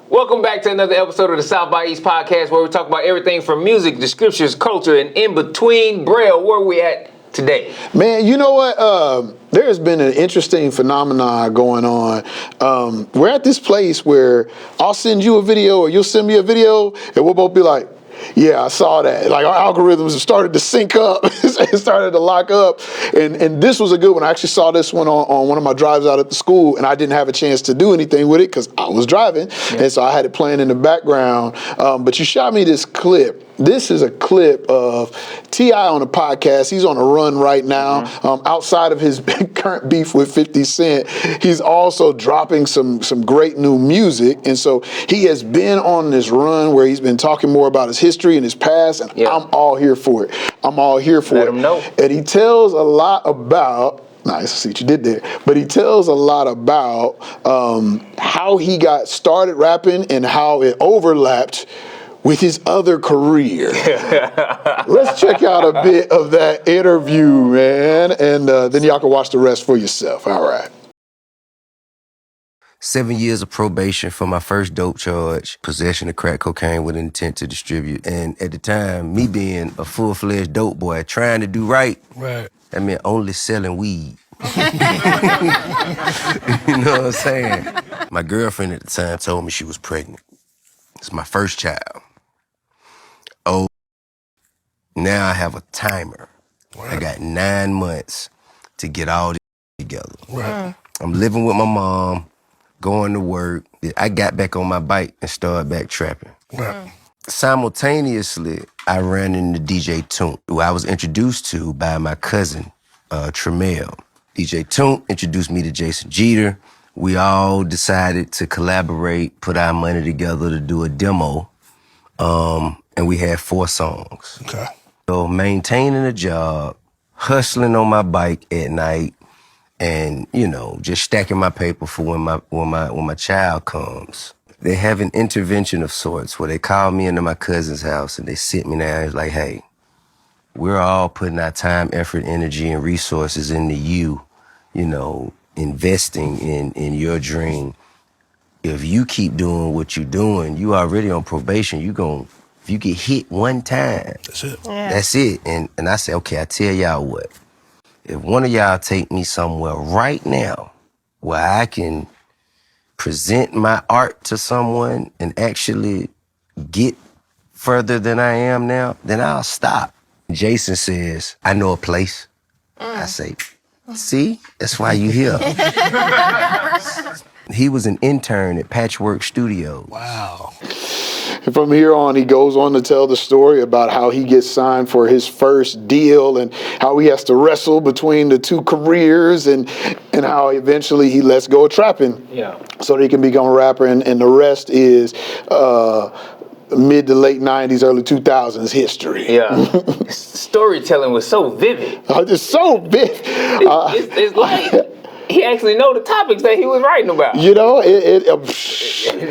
Welcome back to another episode of the South by East podcast, where we talk about everything from music, the scriptures, culture, and in between. Braille, where are we at today? Man, you know what? There has been an interesting phenomenon going on. We're at this place where I'll send you a video or you'll send me a video and we'll both be like, yeah, I saw that. Like, our algorithms have started to sync up. It started to lock up. And this was a good one. I actually saw this one on one of my drives out at the school, and I didn't have a chance to do anything with it because I was driving. Yeah. And so I had it playing in the background. But you shot me this clip. This is a clip of T.I. on a podcast. He's on a run right now. Mm-hmm. Outside of his current beef with 50 Cent, he's also dropping some great new music. And so he has been on this run where he's been talking more about his history and his past, and I'm all here for it. I'm all here for it. Let him know. And he tells a lot about, nice, I see what you did there. But he tells a lot about how he got started rapping and how it overlapped with his other career. Let's check out a bit of that interview, man, and then y'all can watch the rest for yourself. All right. 7 years of probation for my first dope charge, possession of crack cocaine with intent to distribute. And at the time, me being a full-fledged dope boy, trying to do right, that meant only selling weed. You know what I'm saying? My girlfriend at the time told me she was pregnant. It's my first child. Oh, now I have a timer. I got 9 months to get all this together. I'm living with my mom, going to work. I got back on my bike and started back trapping. Simultaneously, I ran into DJ Toon, who I was introduced to by my cousin, Tremel. DJ Toon introduced me to Jason Jeter. We all decided to collaborate, put our money together to do a demo. And we had 4 songs. Okay. So maintaining a job, hustling on my bike at night, and, you know, just stacking my paper for when my child comes. They have an intervention of sorts where they call me into my cousin's house and they sit me down. It's like, hey, we're all putting our time, effort, energy, and resources into you, you know, investing in your dream. If you keep doing what you're doing, you already on probation. If you get hit one time, that's it. Yeah. That's it. And I say, okay, I tell y'all what. If one of y'all take me somewhere right now where I can present my art to someone and actually get further than I am now, then I'll stop. Jason says, I know a place. I say, see, that's why you here. He was an intern at Patchwork Studios. Wow. And from here on, he goes on to tell the story about how he gets signed for his first deal and how he has to wrestle between the 2 careers and how eventually he lets go of trapping so that he can become a rapper. And the rest is mid to late 90s, early 2000s history. Yeah. Storytelling was so vivid. It's so vivid. It's like he actually know the topics that he was writing about. You know,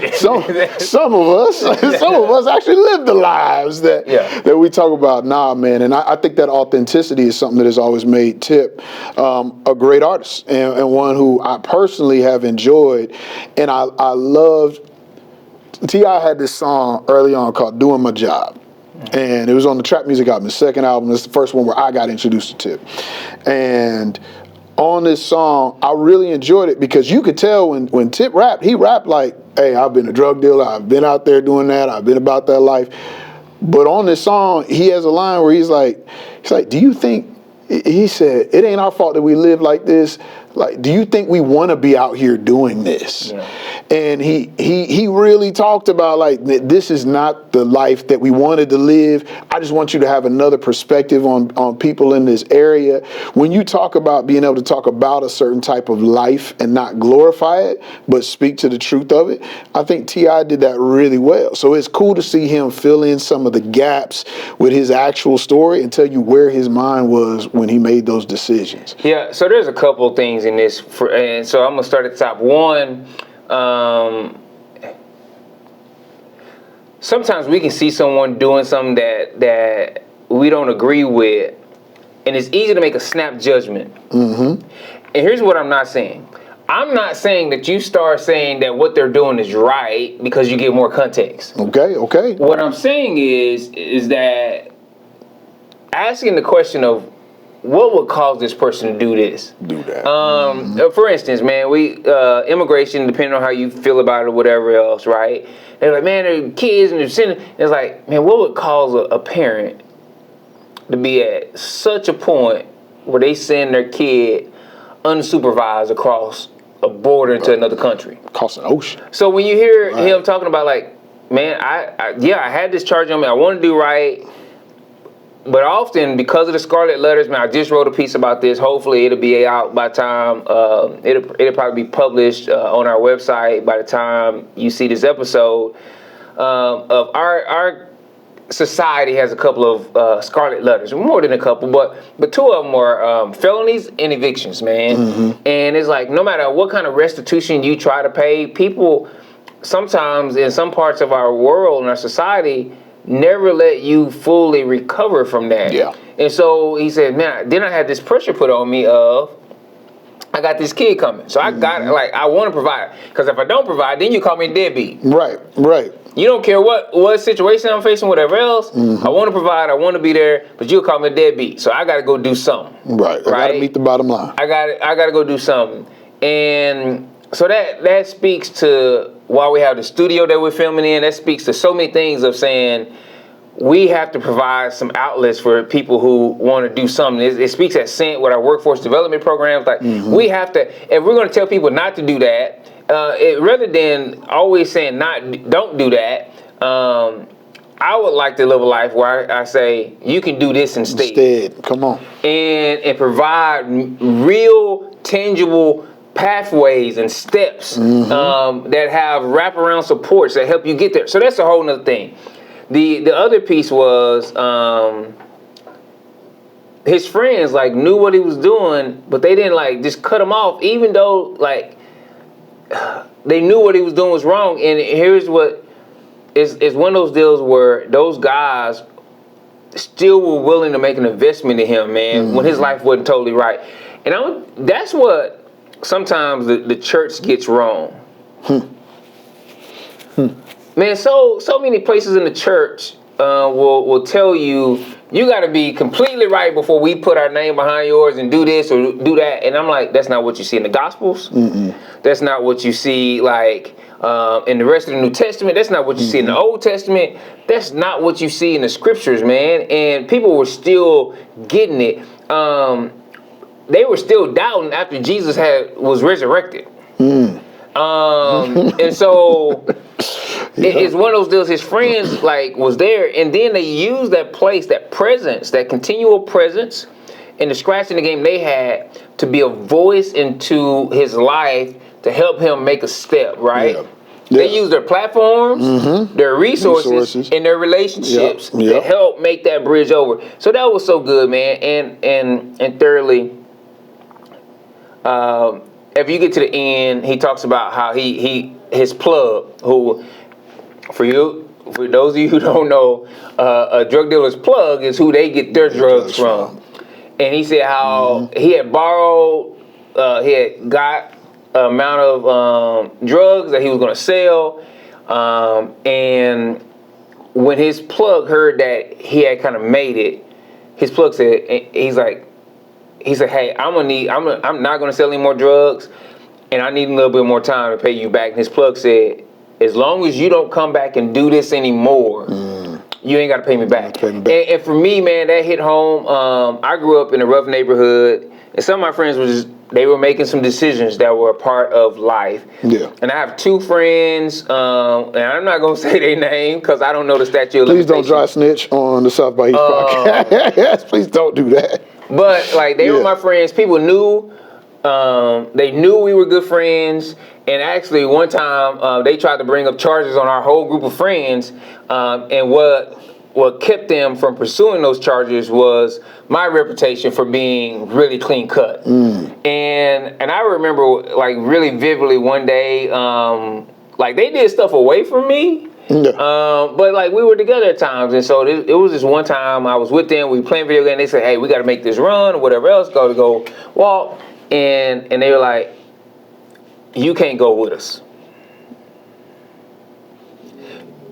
some of us actually live the lives that we talk about. Nah, man, and I think that authenticity is something that has always made Tip a great artist and one who I personally have enjoyed, and I loved. T.I. had this song early on called "Doing My Job." And it was on the Trap Music album, his second album. It's the first one where I got introduced to Tip. And on this song, I really enjoyed it because you could tell when Tip rapped, he rapped like, hey, I've been a drug dealer, I've been out there doing that, I've been about that life. But on this song, he has a line where he's like, do you think, he said, it ain't our fault that we live like this. Like, do you think we want to be out here doing this? Yeah. And he really talked about, like, this is not the life that we wanted to live. I just want you to have another perspective on people in this area. When you talk about being able to talk about a certain type of life and not glorify it, but speak to the truth of it, I think T.I. did that really well. So it's cool to see him fill in some of the gaps with his actual story and tell you where his mind was when he made those decisions. Yeah, so there's a couple of things in this, and so I'm going to start at the top. One, sometimes we can see someone doing something that we don't agree with, and it's easy to make a snap judgment. And here's what I'm not saying. I'm not saying that you start saying that what they're doing is right because you get more context. Okay. What I'm saying is that asking the question of what would cause this person to do this? Do that. For instance, man, we immigration, depending on how you feel about it or whatever else, right? They're like, man, they're kids and they're sending. It's like, man, what would cause a parent to be at such a point where they send their kid unsupervised across a border into another country? Across an ocean. So when you hear him talking about like, man, I had this charge on me, I want to do right. But often, because of the scarlet letters, man, I just wrote a piece about this. Hopefully, it'll be out by the time, it'll probably be published on our website by the time you see this episode. Of our society has a couple of scarlet letters, more than a couple, but two of them are felonies and evictions, man. And it's like, no matter what kind of restitution you try to pay, people sometimes in some parts of our world and our society never let you fully recover from that. Yeah. And so he said, man, then I had this pressure put on me of, I got this kid coming. So I got, like, I want to provide. Because if I don't provide, then you call me a deadbeat. Right. You don't care what situation I'm facing, whatever else. I want to provide, I want to be there, but you'll call me a deadbeat. So I got to go do something. Right. I got to meet the bottom line. I got to go do something. And so that speaks to why we have the studio that we're filming in. That speaks to so many things of saying we have to provide some outlets for people who want to do something. It speaks at Scent with our workforce development programs. Like we have to, if we're going to tell people not to do that, rather than always saying don't do that, I would like to live a life where I say you can do this instead. Come on. And provide real, tangible pathways and steps that have wraparound supports that help you get there. So that's a whole nother thing. The other piece was his friends like knew what he was doing, but they didn't like just cut him off, even though like they knew what he was doing was wrong. And here's what is one of those deals where those guys still were willing to make an investment in him, man, when his life wasn't totally right. And that's what sometimes the church gets wrong. Man, so many places in the church will tell you got to be completely right before we put our name behind yours and do this or do that. And I'm like, that's not what you see in the Gospels. That's not what you see like in the rest of the New Testament. That's not what you see in the Old Testament. That's not what you see in the Scriptures, man. And people were still getting it. They were still doubting after Jesus was resurrected. And so it's one of those deals. His friends like was there, and then they used that place, that presence, that continual presence, and the scratch in the game they had to be a voice into his life to help him make a step, right? They use their platforms, their resources, and their relationships to help make that bridge over. So that was so good, man. And thirdly, if you get to the end, he talks about how his plug, who for those of you who don't know, a drug dealer's plug is who they get their drugs from. And he said how he had borrowed, he had got an amount of drugs that he was going to sell, and when his plug heard that he had kind of made it, his plug said, he said, hey, I'm not going to sell any more drugs, and I need a little bit more time to pay you back. And his plug said, as long as you don't come back and do this anymore, you ain't got to pay me back. And for me, man, that hit home. I grew up in a rough neighborhood, and some of my friends they were making some decisions that were a part of life. And I have two friends, and I'm not going to say their name because I don't know the statute of limitations. Please don't dry snitch on the South by East podcast. Please don't do that. But like they were my friends. People knew, they knew we were good friends. And actually, one time they tried to bring up charges on our whole group of friends. And what kept them from pursuing those charges was my reputation for being really clean cut. And I remember like really vividly one day, like they did stuff away from me. But like we were together at times, and so it was this one time I was with them. We were playing video game. They said, "Hey, we got to make this run or whatever else. Go walk." And they were like, "You can't go with us.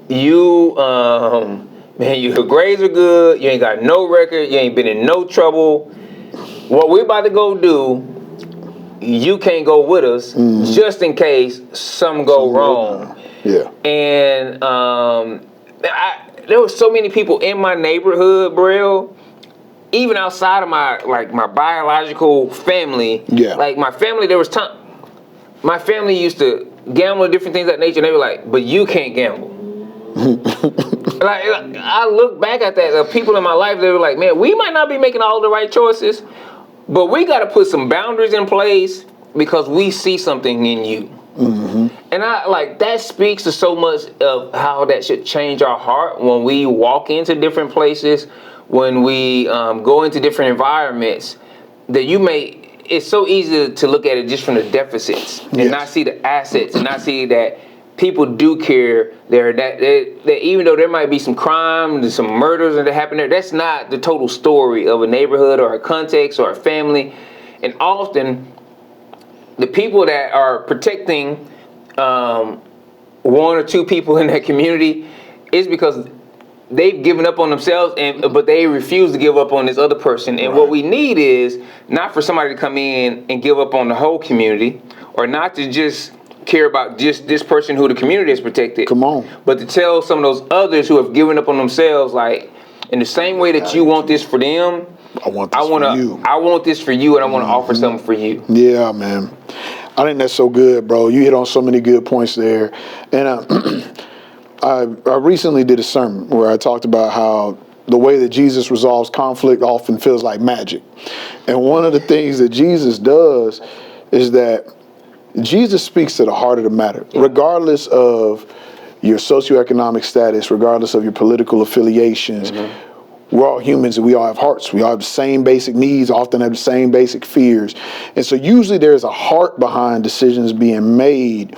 You man, your grades are good. You ain't got no record. You ain't been in no trouble. What we're about to go do, you can't go with us, just in case something go wrong." Yeah. And there were so many people in my neighborhood, Brail, even outside of my biological family. Yeah. Like my family, there was time. My family used to gamble and different things of that nature. And they were like, "But you can't gamble." Like I look back at that, the people in my life, they were like, "Man, we might not be making all the right choices, but we got to put some boundaries in place because we see something in you." And that speaks to so much of how that should change our heart when we walk into different places, when we go into different environments. That it's so easy to look at it just from the deficits and not see the assets and not see that people do care there. That even though there might be some crime and some murders that happen there, that's not the total story of a neighborhood or a context or a family. And often, the people that are protecting one or two people in that community is because they've given up on themselves, but they refuse to give up on this other person. And what we need is not for somebody to come in and give up on the whole community, or not to just care about just this person who the community has protected. Come on. But to tell some of those others who have given up on themselves, like, in the same way that you want this for them, I want this for you, and I want to offer something for you. Yeah, man. I think that's so good, bro. You hit on so many good points there. And I recently did a sermon where I talked about how the way that Jesus resolves conflict often feels like magic. And one of the things that Jesus does is that Jesus speaks to the heart of the matter, regardless of your socioeconomic status, regardless of your political affiliations. We're all humans and we all have hearts. We all have the same basic needs, often have the same basic fears. And so usually there's a heart behind decisions being made.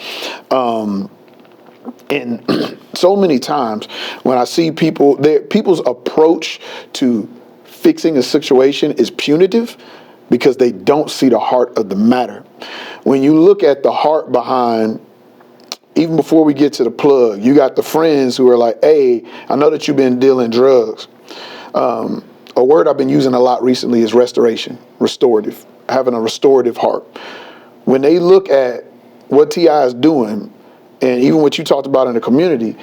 And so many times when I see people's approach to fixing a situation is punitive because they don't see the heart of the matter. When you look at the heart behind, even before we get to the plug, you got the friends who are like, "Hey, I know that you've been dealing drugs." A word I've been using a lot recently is restoration, restorative, having a restorative heart. When they look at what T.I. is doing, and even what you talked about in the community,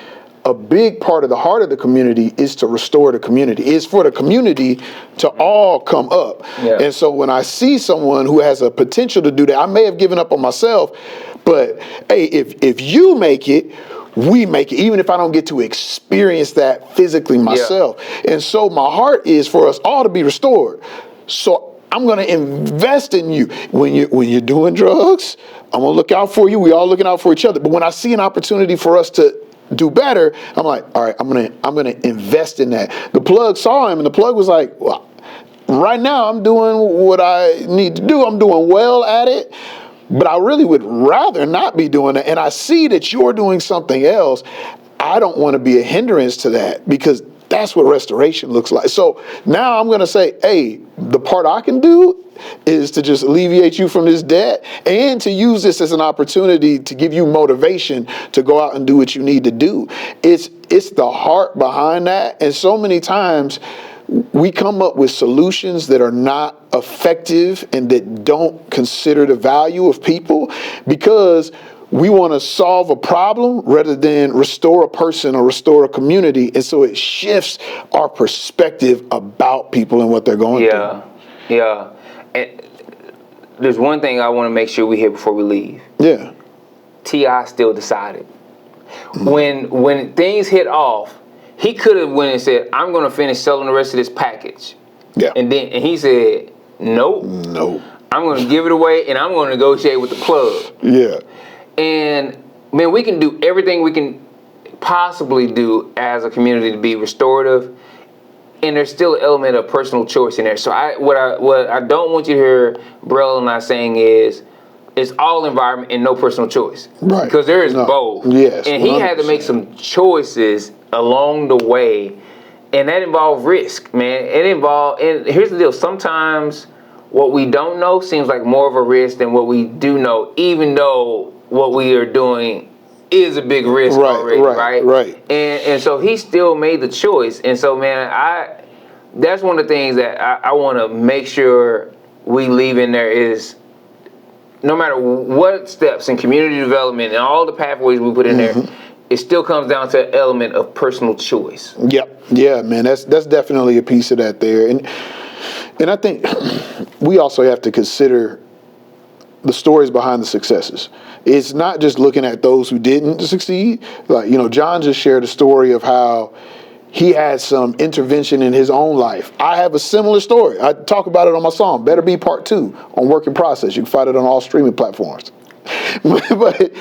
a big part of the heart of the community is to restore the community. It's for the community to all come up. And so when I see someone who has a potential to do that, I may have given up on myself, but hey, if you make it, we make it, even if I don't get to experience that physically myself. And so my heart is for us all to be restored. So I'm going to invest in you. When you're doing drugs, I'm going to look out for you. We all looking out for each other. But when I see an opportunity for us to do better, I'm like, all right, I'm gonna invest in that. The plug saw him, and the plug was like, well, right now I'm doing what I need to do. I'm doing well at it, but I really would rather not be doing it. And I see that you're doing something else. I don't want to be a hindrance to that, because that's what restoration looks like. So now I'm going to say, hey, the part I can do is to just alleviate you from this debt and to use this as an opportunity to give you motivation to go out and do what you need to do. It's the heart behind that. And so many times we come up with solutions that are not effective and that don't consider the value of people, because we want to solve a problem rather than restore a person or restore a community. And so it shifts our perspective about people and what they're going through. Yeah. And there's one thing I want to make sure we hear before we leave. Yeah. T.I. still decided. When things hit off, he could have went and said, I'm going to finish selling the rest of this package. Yeah. And he said, nope. I'm going to give it away, and I'm going to negotiate with the plug. Yeah. And, man, we can do everything we can possibly do as a community to be restorative, and there's still an element of personal choice in there. So what I don't want you to hear Brail and I saying is, it's all environment and no personal choice. Right. Because there is both. Yes. And he had to make some choices along the way, and that involved risk, man. And here's the deal, sometimes what we don't know seems like more of a risk than what we do know, even though what we are doing is a big risk already, right? And so he still made the choice. And so, man, that's one of the things that I want to make sure we leave in there is no matter what steps in community development and all the pathways we put in there, it still comes down to an element of personal choice. Yep. Yeah, man, that's definitely a piece of that there. And I think we also have to consider the stories behind the successes. It's not just looking at those who didn't succeed. Like, John just shared a story of how he had some intervention in his own life. I have a similar story. I talk about it on my song, Better Be Part 2 on Work in Process. You can find it on all streaming platforms. But it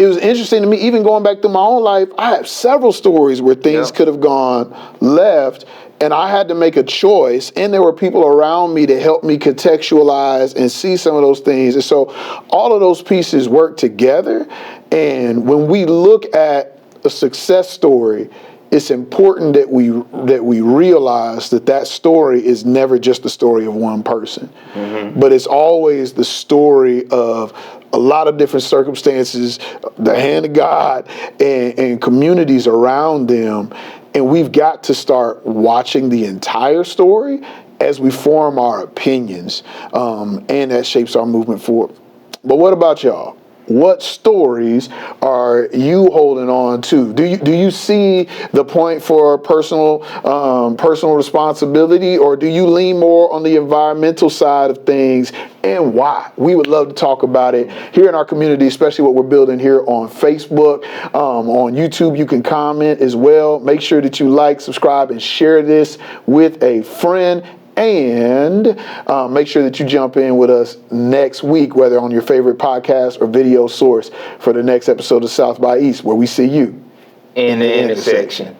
was interesting to me, even going back to my own life, I have several stories where things could have gone left, and I had to make a choice, and there were people around me to help me contextualize and see some of those things. And so all of those pieces work together. And when we look at a success story, it's important that we realize that story is never just the story of one person, but it's always the story of a lot of different circumstances, the hand of God, and communities around them. And we've got to start watching the entire story as we form our opinions, and that shapes our movement forward. But what about y'all? What stories are you holding on to? Do you see the point for personal responsibility, or do you lean more on the environmental side of things, and why? We would love to talk about it here in our community, especially what we're building here on Facebook. On YouTube, you can comment as well. Make sure that you like, subscribe, and share this with a friend. And make sure that you jump in with us next week, whether on your favorite podcast or video source, for the next episode of South by East, where we see you in the intersection.